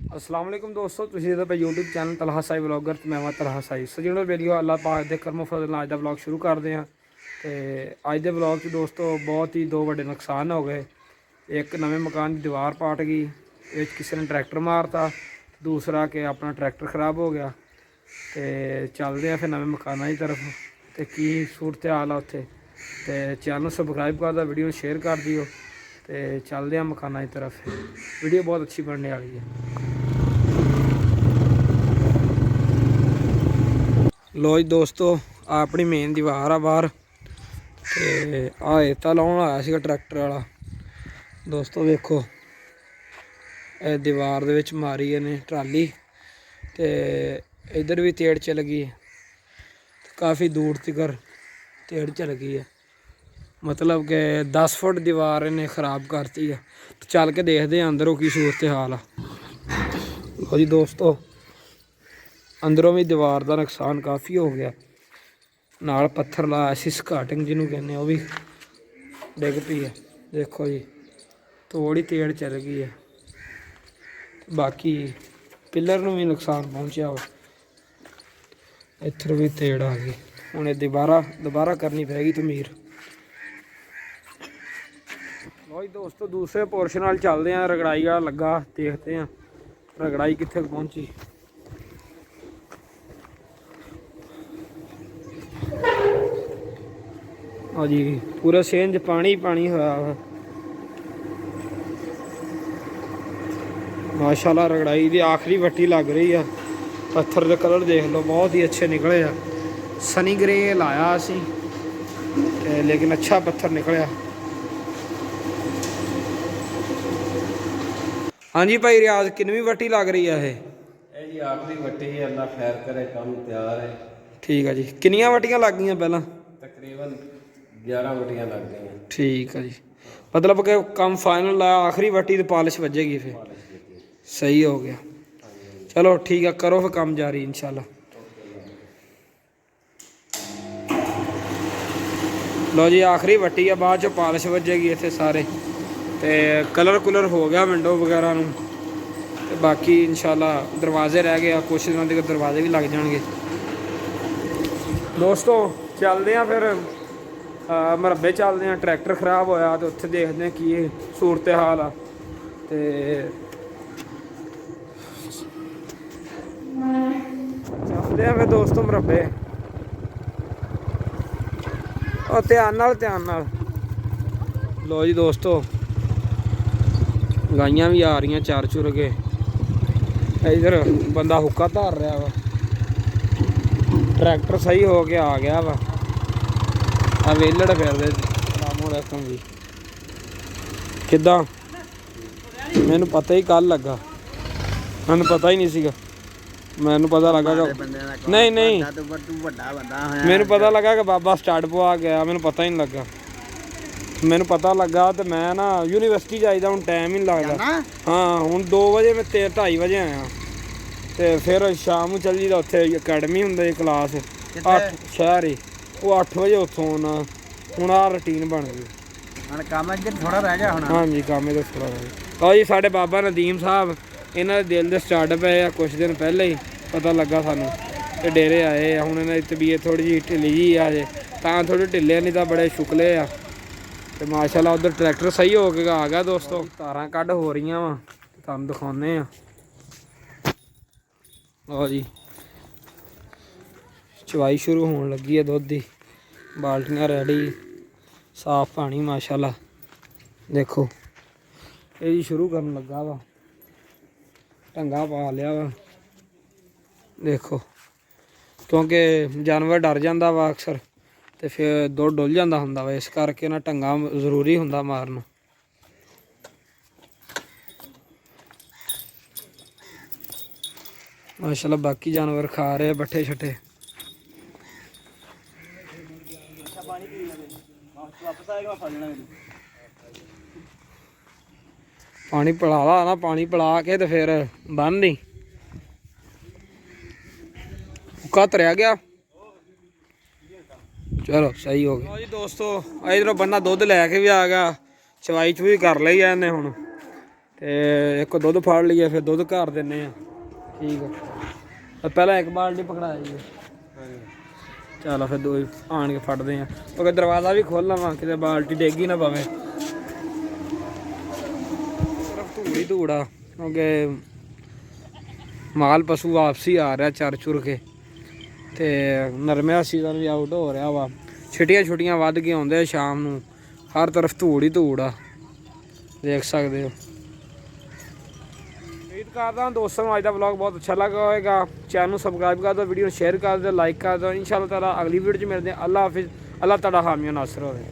अस्सलाम वालेकुम दोस्तों, तुसीं देखदे पे YouTube channel Talha Sai vlogger ते मैं तलहा साई। सो जिन्होंने वीडियो अल्लाह पाक दे करमो फजल नाल अज दा व्लॉग शुरू करते हैं। तो अज दे व्लॉग च दोस्तों बहुत ही दो बड़े नुकसान हो गए। एक नवे मकान की दीवार पाट गई, किसी ने ट्रैक्टर मारता, दूसरा कि अपना ट्रैक्टर ख़राब हो गया। तो चलते हैं फिर नवे मकाना की तरफ, तो की सूरत हाल है उत्थे। तो चैनल सबसक्राइब कर दो, वीडियो शेयर कर दियो। तो चलते हैं मकाना की तरफ, वीडियो बहुत अच्छी बनने वाली है। लो जी दोस्तों, अपनी मेन दीवार आ बाहर, तो रेता लाउन आया सीगा ट्रैक्टर वाला। दोस्तों वेखो, दीवार दे विच मारी इन्हें ट्राली, तो इधर भी तेड़ चल गई, काफ़ी दूर तक तेड़ चल गई है। मतलब कि 10 फुट दीवार इन्हें ख़राब करती है। तो चल के देखते हैं अंदरों की सूरत हाल है। लो जी दोस्तों, अंदरों भी दीवार का नुकसान काफ़ी हो गया। नाल पत्थर लाया सी स्काटिंग जिन्होंने कहने, वो भी डिग पई है। देखो जी, थोड़ी तेड़ चल गई है। बाकी पिलर में भी नुकसान पहुँचा हो, इधर भी तेड़ आ गई। हूँ दोबारा करनी पैगी तमीर। लो जी दोस्तों, दूसरे पोर्शन वाल चलते हैं। रगड़ाई वाला लगा, देखते हैं रगड़ाई कितने पहुँची। हाँ जी, पूरा सेन च पानी होया वा। माशाल्लाह रगड़ाई की आखिरी वट्टी लग रही है। पत्थर का कलर देख लो, बहुत ही अच्छे निकले आ। सनी ग्रे लाया असी, लेकिन अच्छा पत्थर निकलिया। हाँ जी भाई रियाज, किनवी वट्टी लग रही है ये जी? आखिरी वट्टी है, अल्लाह खैर करे, काम तैयार है। ठीक है जी। किनिया वट्टियां लग गई पहला? तकरीबन 11 वट्टियां लग गई। ठीक है जी, मतलब कि काम फाइनल आया, आखिरी वट्टी तो पॉलिश बजेगी फिर सही हो गया। चलो ठीक है, करो फिर काम जारी इंशाल्लाह। लो जी, आखिरी वट्टी है, बाद चो पॉलिश बजेगी इतने सारे। तो कलर कुलर हो गया विंडो वगैरह नूं, ते बाकी इंशाल्लाह दरवाजे रह गए, कुछ दिनों तक दरवाजे भी लग जाएंगे। दोस्तों चलते हैं फिर मरबे चलते हैं। ट्रैक्टर खराब होया तो उत्थे देखते हैं की सूरत हाल आ। तो चलते हैं फिर दोस्तों मरबे। और ध्यान नाल। लो जी दोस्तों, गाइयां भी आ रही चार चुर के। इधर बंदा हुक्का धार रहा वा, ट्रैक्टर सही हो के आ गया वा। वेलड़ फिरदे। सलामुअलैकुम जी, किद्दां? मैनू पता ही कल लगा, मैनू पता ही नहीं सीगा। मैनू पता लगा नहीं मैनू पता लगा कि बाबा स्टार्ट पवा गया, मैनू पता ही नहीं लगा। मैनू पता लगा तो मैं ना यूनीवर्सिटी जाइदा, हूँ टाइम ही नहीं लगता। हाँ हूँ 2 बजे मैं 2:30 बजे आया, तो फिर शाम को चल जाइदा। उत्थे अकैडमी होंदी क्लास 8 शहर ही, वो 8 बजे उत्थों आना। हूँ आ रूटीन बन गई। थोड़ा रह गया हाँ जी, काम इधर थोड़ा रह गया। जी साढ़े बाबा नदीम साहब, इन्होंने दिल के स्टार्टअप है, कुछ दिन पहले ही पता लगा सानू, तो डेरे आए। हूँ इन्होंने तबीयत थोड़ी जी ढिली जी आ जे, थोड़े ढिले, नहीं तो बड़े शुकले आ। तो माशाल्लाह उधर ट्रैक्टर सही हो के आ गया। दोस्तों तारां कट हो रही वा, तुहानूं दिखाने आ। लो जी, चवाई शुरू होने लगी है, दुध की बाल्टियां रेडी, साफ पानी माशाल्लाह। देखो ये जी शुरू करन लगा वा, ढंगा पा लिया वा। देखो क्योंकि जानवर डर जाता वा अक्सर, तो फिर दुध डुल जाता हुंदा वा, इस करके ना ढंगा जरूरी हुंदा मारना। माशाल्लाह बाकी जानवर खा रहे बट्ठे छट्ठे। पानी पिला ला ना, पानी पिला के तो फिर बन दी। हुक्का तरिया गया, चलो सही हो गया। जी दोस्तों, इधरों बंदा दुध लैके भी आ गया, चवाई चुई कर ली है इन्हें। हुण ਤੇ ਇੱਕ ਦੁੱਧ ਫੜ ਲਈਏ, ਫਿਰ ਦੁੱਧ ਘਰ ਦਿੰਨੇ ਆ। ਠੀਕ ਆ, ਤਾਂ ਪਹਿਲਾਂ ਇੱਕ ਬਾਲਟੀ ਪਕੜਾਇਆ ਜੀ। ਚਲੋ ਫਿਰ ਦੋ ਆਣ ਕੇ ਫੜਦੇ ਆ, ਕਿਉਂਕਿ ਦਰਵਾਜ਼ਾ ਵੀ ਖੋਲ੍ਹਣਾ ਵਾ, ਕਿਤੇ ਬਾਲਟੀ ਡੇਗੀ ਨਾ ਪਵੇ। ਸਿਰਫ ਧੂੜ ਹੀ ਧੂੜ ਆ, ਕਿਉਂਕਿ ਮਾਲ ਪਸ਼ੂ ਵਾਪਸੀ ਆ ਰਿਹਾ ਚਰ ਚੁਰ ਕੇ, ਤੇ ਨਰਮੇ ਦਾ ਸੀਜ਼ਨ ਵੀ ਆਊਟ ਹੋ ਰਿਹਾ ਵਾ। ਛੁੱਟੀਆਂ ਵੱਧ ਕੇ ਆਉਂਦੇ ਆ ਸ਼ਾਮ ਨੂੰ, ਹਰ ਤਰਫ ਧੂੜ ਹੀ ਧੂੜ ਆ, ਦੇਖ ਸਕਦੇ ਹੋ। ਉਮੀਦ ਕਰਦਾ ਹਾਂ ਦੋਸਤੋਂ ਨੂੰ ਅੱਜ ਦਾ ਵਲੌਗ ਬਹੁਤ ਅੱਛਾ ਲੱਗਾ ਹੋਵੇਗਾ। ਚੈਨਲ ਨੂੰ ਸਬਸਕ੍ਰਾਈਬ ਕਰ ਦਿਓ, ਵੀਡੀਓ ਨੂੰ ਸ਼ੇਅਰ ਕਰ ਦਿਓ, ਲਾਈਕ ਕਰ ਦਿਓ। ਇਨਸ਼ਾਅੱਲਾ ਤਾਲਾ ਅਗਲੀ ਵੀਡੀਓ 'ਚ ਮਿਲਦੇ ਹਾਂ। ਅੱਲਾ ਹਾਫਿਜ਼। ਅੱਲਾ ਤੁਹਾਡਾ ਹਾਮੀ ਨਾਸਰ ਹੋਵੇ।